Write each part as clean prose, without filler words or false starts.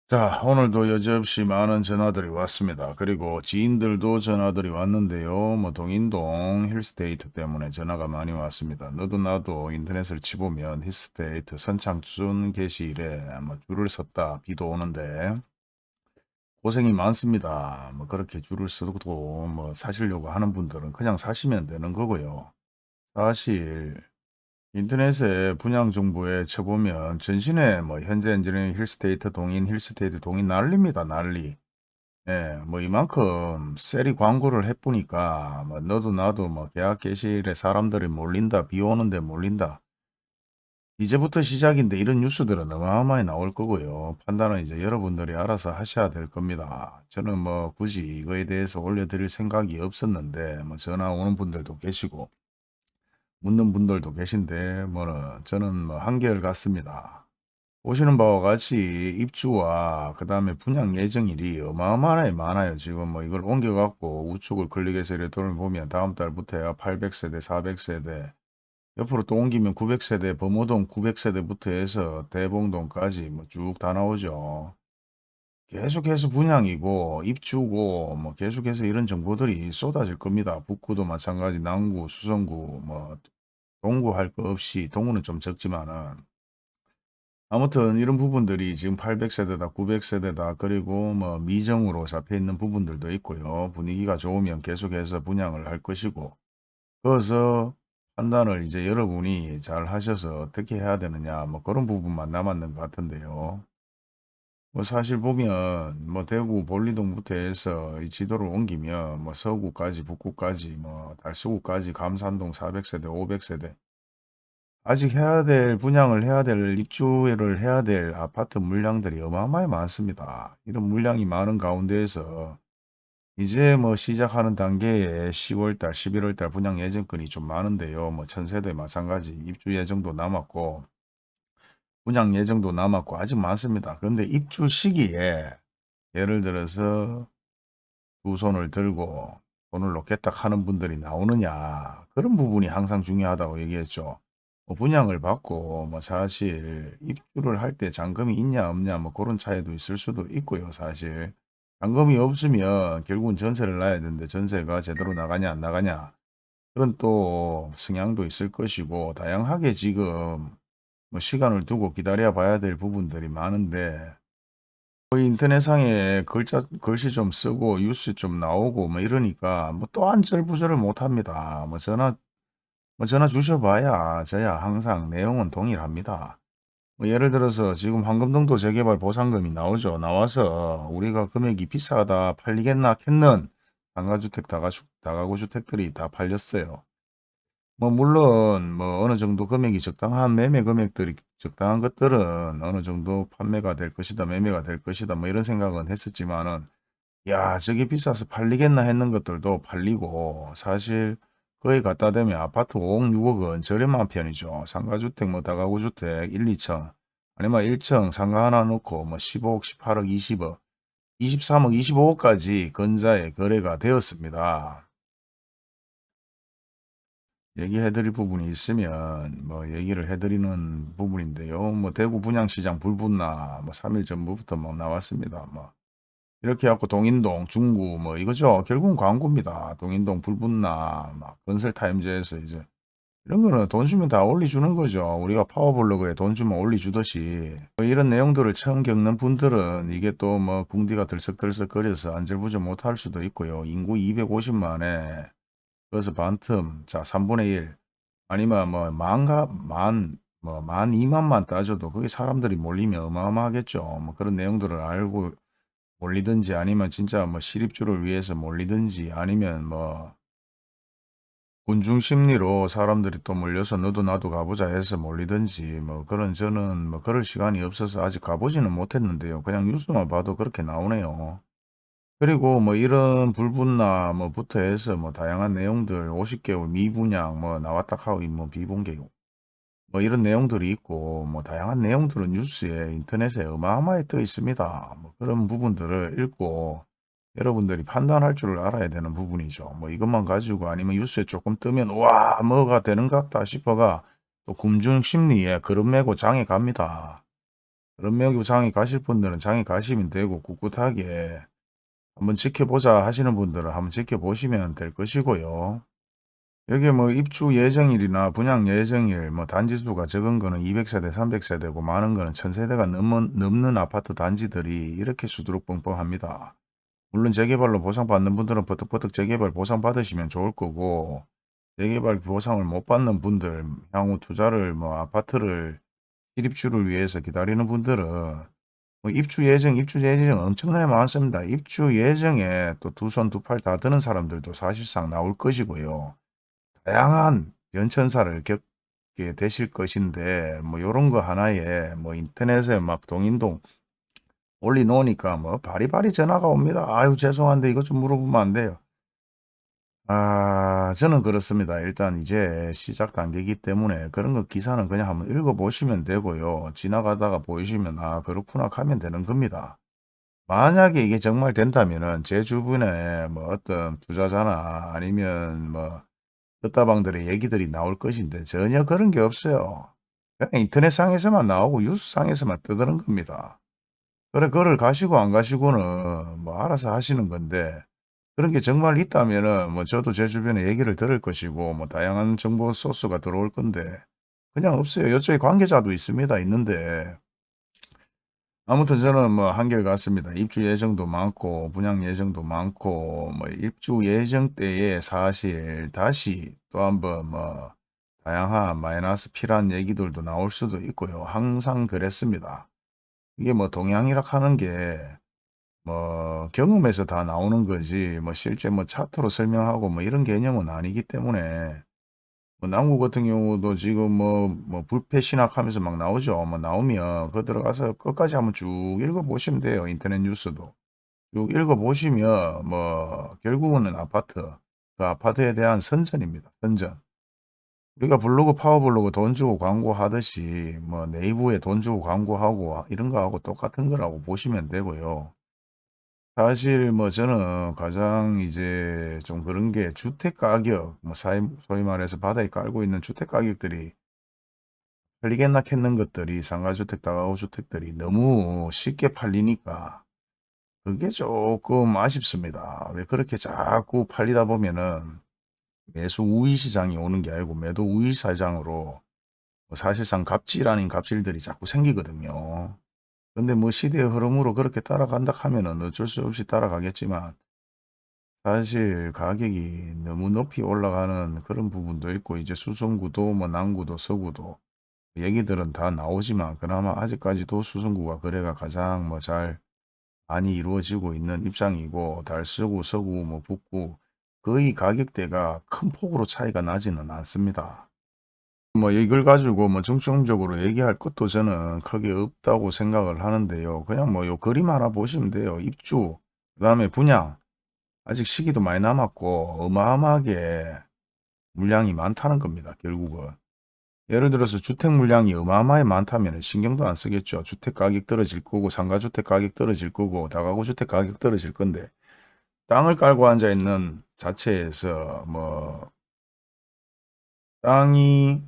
자, 오늘도 여지없이 많은 전화들이 왔습니다. 그리고 지인들도 전화들이 왔는데요. 뭐 동인동 힐스테이트 때문에 전화가 많이 왔습니다. 너도 나도 인터넷을 치보면 힐스테이트 선착순 게시일에 뭐 줄을 섰다. 비도 오는데 고생이 많습니다. 뭐 그렇게 줄을 서고 뭐 사시려고 하는 분들은 그냥 사시면 되는 거고요. 사실 인터넷에 분양 정보에 쳐보면 전신에 뭐 현재 엔지니어링 힐스테이트 동인 힐스테이트 동인 난립니다. 난리. 예, 뭐 이만큼 세리 광고를 해보니까 뭐 너도 나도 뭐 계약 개시일에 사람들이 몰린다. 비 오는데 몰린다. 이제부터 시작인데 이런 뉴스들은 어마어마하게 나올 거고요. 판단은 이제 여러분들이 알아서 하셔야 될 겁니다. 저는 뭐 굳이 이거에 대해서 올려드릴 생각이 없었는데 뭐 전화 오는 분들도 계시고 묻는 분들도 계신데 뭐는 저는 뭐 한결 같습니다. 보시는 바와 같이 입주와 그 다음에 분양 예정일이 어마어마하게 많아요. 지금 뭐 이걸 옮겨갖고 우측을 클릭해서 이렇게 돈을 보면 다음 달부터야 800세대, 400세대, 옆으로 또 옮기면 900세대, 범어동 900세대부터 해서 대봉동까지 뭐 쭉 다 나오죠. 계속해서 분양이고 입주고 뭐 계속해서 이런 정보들이 쏟아질 겁니다. 북구도 마찬가지, 남구, 수성구, 뭐 동구 할 거 없이 동구는 좀 적지만은 아무튼 이런 부분들이 지금 800세대다, 900세대다, 그리고 뭐 미정으로 잡혀 있는 부분들도 있고요. 분위기가 좋으면 계속해서 분양을 할 것이고, 그래서 판단을 이제 여러분이 잘 하셔서 어떻게 해야 되느냐, 뭐 그런 부분만 남았는 것 같은데요. 뭐 사실 보면 뭐 대구 볼리동부터 해서 이 지도를 옮기면 뭐 서구까지 북구까지 뭐 달서구까지 감산동 400세대, 500세대 아직 해야 될 분양을 해야 될 입주를 해야 될 아파트 물량들이 어마어마하게 많습니다. 이런 물량이 많은 가운데에서 이제 뭐 시작하는 단계에 10월달, 11월달 분양 예정건이 좀 많은데요. 뭐 천세대 마찬가지 입주 예정도 남았고 분양 예정도 남았고 아직 많습니다. 그런데 입주 시기에 예를 들어서 두 손을 들고 돈을 놓겠다 하는 분들이 나오느냐 그런 부분이 항상 중요하다고 얘기했죠. 뭐 분양을 받고 뭐 사실 입주를 할 때 잔금이 있냐 없냐 뭐 그런 차이도 있을 수도 있고요. 사실 잔금이 없으면 결국은 전세를 놔야 되는데 전세가 제대로 나가냐 안 나가냐 그런 또 성향도 있을 것이고 다양하게 지금 뭐 시간을 두고 기다려 봐야 될 부분들이 많은데 인터넷상에 글씨 좀 쓰고 뉴스 좀 나오고 뭐 이러니까 뭐 또 안절부절을 못 합니다. 뭐 전화 주셔봐야 저야 항상 내용은 동일합니다. 뭐 예를 들어서 지금 황금동도 재개발 보상금이 나오죠. 나와서 우리가 금액이 비싸다 팔리겠나 했는 상가주택 다가구 주택들이 다 팔렸어요. 뭐 물론 뭐 어느 정도 금액이 적당한 매매 금액들이 적당한 것들은 어느 정도 판매가 될 것이다, 매매가 될 것이다, 뭐 이런 생각은 했었지만은 야, 저게 비싸서 팔리겠나 했는 것들도 팔리고 사실 거의 갖다 대면 아파트 5억, 6억은 저렴한 편이죠. 상가주택 뭐 다가구 주택 1, 2층 아니면 1층 상가 하나 놓고 뭐 15억, 18억, 20억, 23억, 25억까지 건자에 거래가 되었습니다. 얘기해 드릴 부분이 있으면 뭐 얘기를 해 드리는 부분인데요. 뭐 대구 분양시장 불붙나 뭐 3일 전부터 뭐 나왔습니다. 뭐 이렇게 해 갖고 동인동 중구 뭐 이거죠. 결국은 광고입니다. 동인동 불붙나 막 건설타임즈에서 이제 이런 거는 돈 주면 다 올려주는 거죠. 우리가 파워블로그에 돈 주면 올려주듯이 뭐 이런 내용들을 처음 겪는 분들은 이게 또 뭐 궁디가 들썩들썩거려서 안절부절 못할 수도 있고요. 인구 250만에 그래서 반틈 자 3분의 1 아니면 뭐 만가 뭐 12,000만 따져도 그게 사람들이 몰리면 어마어마하겠죠. 뭐 그런 내용들을 알고 몰리든지 아니면 진짜 뭐 실입주를 위해서 몰리든지 아니면 뭐 군중 심리로 사람들이 또 몰려서 너도 나도 가보자 해서 몰리든지 뭐 그런 저는 뭐 그럴 시간이 없어서 아직 가보지는 못했는데요. 그냥 뉴스만 봐도 그렇게 나오네요. 그리고 뭐 이런 불분나 뭐부터 해서 뭐 다양한 내용들 50개월 미분양 뭐 나왔다 하고 뭐 비공개 뭐 이런 내용들이 있고 뭐 다양한 내용들은 뉴스에 인터넷에 어마어마하게 떠 있습니다. 뭐 그런 부분들을 읽고 여러분들이 판단할 줄 알아야 되는 부분이죠. 뭐 이것만 가지고 아니면 뉴스에 조금 뜨면 와 뭐가 되는 것 같다 싶어가 또 군중 심리에 그릇 메고 장에 갑니다. 그런 명의 장에 가실 분들은 장에 가시면 되고 꿋꿋하게 한번 지켜보자 하시는 분들은 한번 지켜보시면 될 것이고요. 여기 뭐 입주 예정일이나 분양 예정일 뭐 단지수가 적은 거는 200세대, 300세대고 많은 거는 1000세대가 넘는 아파트 단지들이 이렇게 수두룩 뻥뻥합니다. 물론 재개발로 보상받는 분들은 버떡버떡 재개발 보상받으시면 좋을 거고, 재개발 보상을 못 받는 분들, 향후 투자를 뭐 아파트를 실입주를 위해서 기다리는 분들은 뭐 입주 예정 엄청나게 많습니다. 입주 예정에 또 두 손 두 팔 다 드는 사람들도 사실상 나올 것이고요. 다양한 연천사를 겪게 되실 것인데, 뭐 요런 거 하나에 뭐 인터넷에 막 동인동 올려놓으니까 뭐 바리바리 전화가 옵니다. 아유 죄송한데 이것 좀 물어보면 안 돼요. 저는 그렇습니다. 일단 이제 시작 단계이기 때문에 그런 거 기사는 그냥 한번 읽어보시면 되고요. 지나가다가 보이시면 그렇구나 하면 되는 겁니다. 만약에 이게 정말 된다면은 제 주변에 뭐 어떤 투자자나 아니면 뭐 떴다방들의 얘기들이 나올 것인데 전혀 그런 게 없어요. 그냥 인터넷상에서만 나오고 뉴스상에서만 떠드는 겁니다. 그래, 그걸 가시고 안 가시고는 뭐 알아서 하시는 건데, 그런 게 정말 있다면은 뭐 저도 제 주변에 얘기를 들을 것이고 뭐 다양한 정보 소스가 들어올 건데, 그냥 없어요. 이쪽에 관계자도 있습니다. 있는데 아무튼 저는 뭐 한결같습니다. 입주 예정도 많고 분양 예정도 많고 뭐 입주 예정 때에 사실 다시 또 한번 뭐 다양한 마이너스 필요한 얘기들도 나올 수도 있고요. 항상 그랬습니다. 이게 뭐 동향이라 하는 게 뭐 경험에서 다 나오는 거지 뭐 실제 뭐 차트로 설명하고 뭐 이런 개념은 아니기 때문에, 뭐 남구 같은 경우도 지금 뭐 불패 신학하면서 막 나오죠. 뭐 나오면 그거 들어가서 끝까지 한번 쭉 읽어보시면 돼요. 인터넷 뉴스도 쭉 읽어보시면 뭐 결국은 아파트, 그 아파트에 대한 선전입니다. 선전. 우리가 블로그 파워블로그 돈 주고 광고하듯이 뭐 네이버에 돈 주고 광고하고 이런 거하고 똑같은 거라고 보시면 되고요. 사실 뭐 저는 가장 이제 좀 그런 게 주택 가격, 뭐 소위 말해서 바닥에 깔고 있는 주택 가격들이 팔리겠나 했는 것들이 상가주택, 다가구주택들이 너무 쉽게 팔리니까 그게 조금 아쉽습니다. 왜 그렇게 자꾸 팔리다 보면은 매수 우위 시장이 오는 게 아니고 매도 우위 시장으로 사실상 갑질 아닌 갑질들이 자꾸 생기거든요. 근데 뭐 시대의 흐름으로 그렇게 따라간다 하면은 어쩔 수 없이 따라가겠지만, 사실 가격이 너무 높이 올라가는 그런 부분도 있고 이제 수성구도 뭐 남구도 서구도 얘기들은 다 나오지만 그나마 아직까지도 수성구가 거래가 가장 뭐 잘 많이 이루어지고 있는 입장이고, 달서구 서구 뭐 북구 거의 가격대가 큰 폭으로 차이가 나지는 않습니다. 뭐 이걸 가지고 뭐 중점적으로 얘기할 것도 저는 크게 없다고 생각을 하는데요. 그냥 뭐 요 그림 하나 보시면 돼요. 입주, 그다음에 분양. 아직 시기도 많이 남았고 어마어마하게 물량이 많다는 겁니다. 결국은. 예를 들어서 주택 물량이 어마어마하게 많다면 신경도 안 쓰겠죠. 주택 가격 떨어질 거고 상가주택 가격 떨어질 거고 다가구 주택 가격 떨어질 건데, 땅을 깔고 앉아 있는 자체에서 뭐 땅이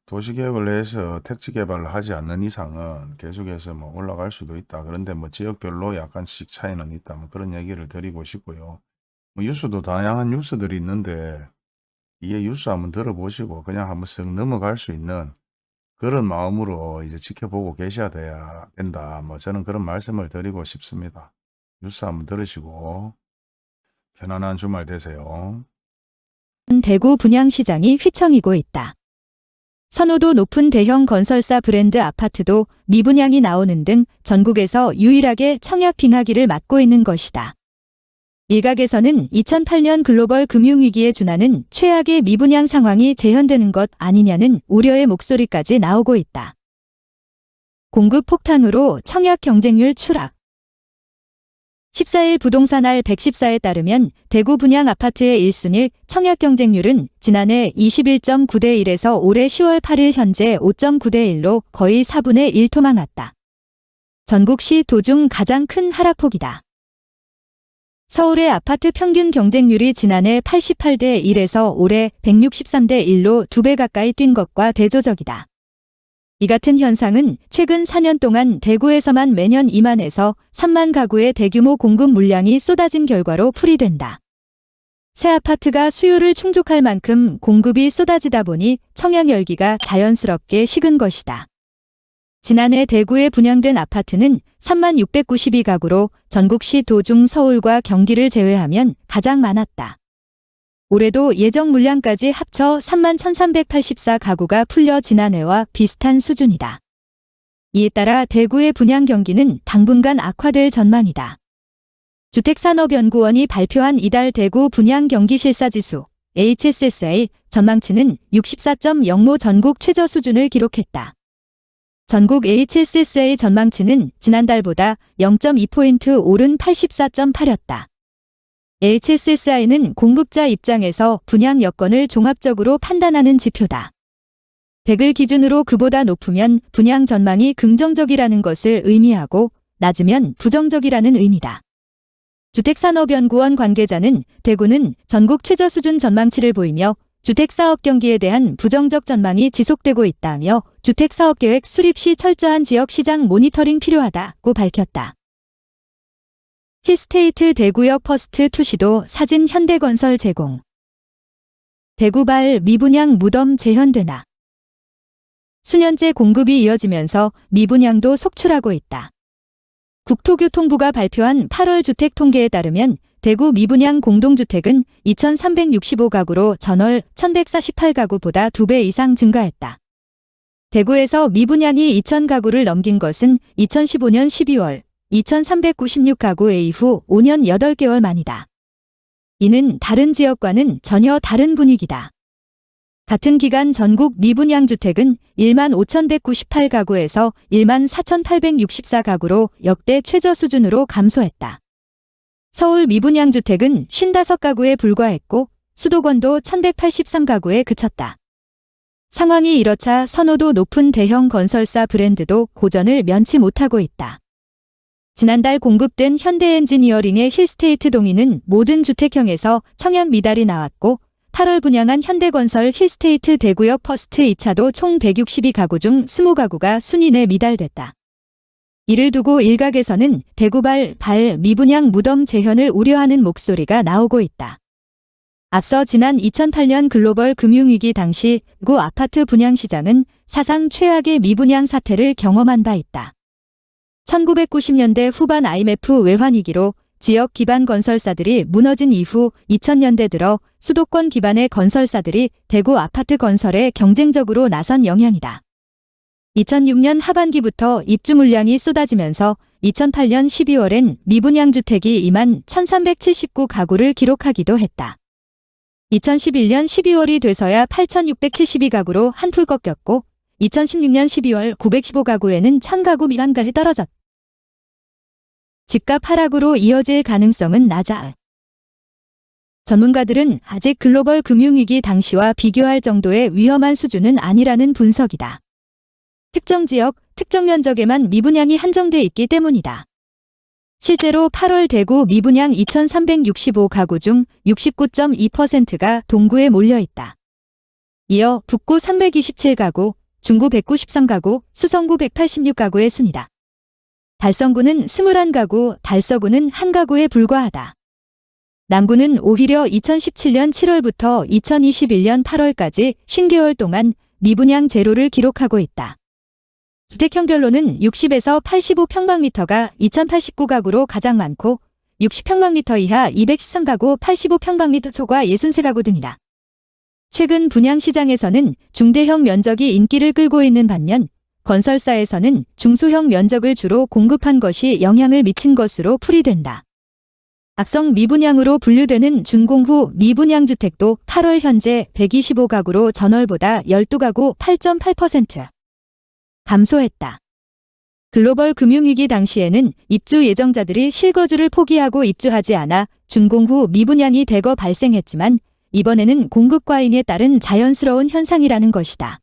도시계획을 해서 택지 개발을 하지 않는 이상은 계속해서 뭐 올라갈 수도 있다. 그런데 뭐 지역별로 약간씩 차이는 있다. 뭐 그런 얘기를 드리고 싶고요. 뭐 뉴스도 다양한 뉴스들이 있는데 이게 뉴스 한번 들어보시고 그냥 한번 쓱 넘어갈 수 있는 그런 마음으로 이제 지켜보고 계셔야 돼야 된다. 뭐 저는 그런 말씀을 드리고 싶습니다. 뉴스 한번 들으시고 편안한 주말 되세요. 대구 분양시장이 휘청이고 있다. 선호도 높은 대형 건설사 브랜드 아파트도 미분양이 나오는 등 전국에서 유일하게 청약 빙하기를 맞고 있는 것이다. 일각에서는 2008년 글로벌 금융위기에 준하는 최악의 미분양 상황이 재현되는 것 아니냐는 우려의 목소리까지 나오고 있다. 공급 폭탄으로 청약 경쟁률 추락. 14일 부동산알 114에 따르면 대구 분양 아파트의 1순위 청약 경쟁률은 지난해 21.9대 1에서 올해 10월 8일 현재 5.9대 1로 거의 4분의 1 토막났다. 전국 시도 중 가장 큰 하락폭이다. 서울의 아파트 평균 경쟁률이 지난해 88대 1에서 올해 163대 1로 2배 가까이 뛴 것과 대조적이다. 이 같은 현상은 최근 4년 동안 대구에서만 매년 2만에서 3만 가구의 대규모 공급 물량이 쏟아진 결과로 풀이된다. 새 아파트가 수요를 충족할 만큼 공급이 쏟아지다 보니 청약 열기가 자연스럽게 식은 것이다. 지난해 대구에 분양된 아파트는 3만 692가구로 전국 시도 중 서울과 경기를 제외하면 가장 많았다. 올해도 예정 물량까지 합쳐 3만 1384가구가 풀려 지난해와 비슷한 수준이다. 이에 따라 대구의 분양 경기는 당분간 악화될 전망이다. 주택산업연구원이 발표한 이달 대구 분양 경기 실사지수 HSSI 전망치는 64.0로 전국 최저 수준을 기록했다. 전국 HSSI 전망치는 지난달보다 0.2포인트 오른 84.8였다. HSSI는 공급자 입장에서 분양 여건을 종합적으로 판단하는 지표다. 100을 기준으로 그보다 높으면 분양 전망이 긍정적이라는 것을 의미하고 낮으면 부정적이라는 의미다. 주택산업연구원 관계자는 대구는 전국 최저 수준 전망치를 보이며 주택사업 경기에 대한 부정적 전망이 지속되고 있다며 주택사업계획 수립 시 철저한 지역시장 모니터링 필요하다고 밝혔다. 힐스테이트 대구역 퍼스트 투시도 사진 현대건설 제공. 대구발 미분양 무덤 재현되나. 수년째 공급이 이어지면서 미분양도 속출하고 있다. 국토교통부가 발표한 8월 주택 통계에 따르면 대구 미분양 공동주택은 2,365가구로 전월 1,148가구보다 2배 이상 증가했다. 대구에서 미분양이 2,000가구를 넘긴 것은 2015년 12월 2,396가구 이후 5년 8개월 만이다. 이는 다른 지역과는 전혀 다른 분위기다. 같은 기간 전국 미분양 주택은 1만 5,198가구에서 1만 4,864가구로 역대 최저 수준으로 감소했다. 서울 미분양 주택은 55가구에 불과했고 수도권도 1,183가구에 그쳤다. 상황이 이렇자 선호도 높은 대형 건설사 브랜드도 고전을 면치 못하고 있다. 지난달 공급된 현대엔지니어링의 힐스테이트 동의는 모든 주택형에서 청약 미달이 나왔고 8월 분양한 현대건설 힐스테이트 대구역 퍼스트 2차도 총 162가구 중 20가구가 순위 내 미달됐다. 이를 두고 일각에서는 대구발 미분양 무덤 재현을 우려하는 목소리가 나오고 있다. 앞서 지난 2008년 글로벌 금융위기 당시 대구 아파트 분양시장은 사상 최악의 미분양 사태를 경험한 바 있다. 1990년대 후반 IMF 외환위기로 지역 기반 건설사들이 무너진 이후 2000년대 들어 수도권 기반의 건설사들이 대구 아파트 건설에 경쟁적으로 나선 영향이다. 2006년 하반기부터 입주 물량이 쏟아지면서 2008년 12월엔 미분양 주택이 2만 1379가구를 기록하기도 했다. 2011년 12월이 돼서야 8672가구로 한풀 꺾였고 2016년 12월 915가구에는 1000가구 미만까지 떨어졌다. 집값 하락으로 이어질 가능성은 낮아. 전문가들은 아직 글로벌 금융위기 당시와 비교할 정도의 위험한 수준은 아니라는 분석이다. 특정 지역, 특정 면적에만 미분양이 한정돼 있기 때문이다. 실제로 8월 대구 미분양 2,365가구 중 69.2%가 동구에 몰려있다. 이어 북구 327가구, 중구 193가구, 수성구 186가구의 순이다. 달성구는 21가구, 달서구는 1가구에 불과하다. 남구는 오히려 2017년 7월부터 2021년 8월까지 50개월 동안 미분양 제로를 기록하고 있다. 주택형별로는 60에서 85평방미터가 2,089가구로 가장 많고 60평방미터 이하 213가구, 85평방미터 초과 63가구 등이다. 최근 분양시장에서는 중대형 면적이 인기를 끌고 있는 반면 건설사에서는 중소형 면적을 주로 공급한 것이 영향을 미친 것으로 풀이된다. 악성 미분양으로 분류되는 준공후 미분양주택도 8월 현재 125가구로 전월보다 12가구 8.8% 감소했다. 글로벌 금융위기 당시에는 입주 예정자들이 실거주를 포기하고 입주하지 않아 준공후 미분양이 대거 발생했지만 이번에는 공급 과잉에 따른 자연스러운 현상이라는 것이다.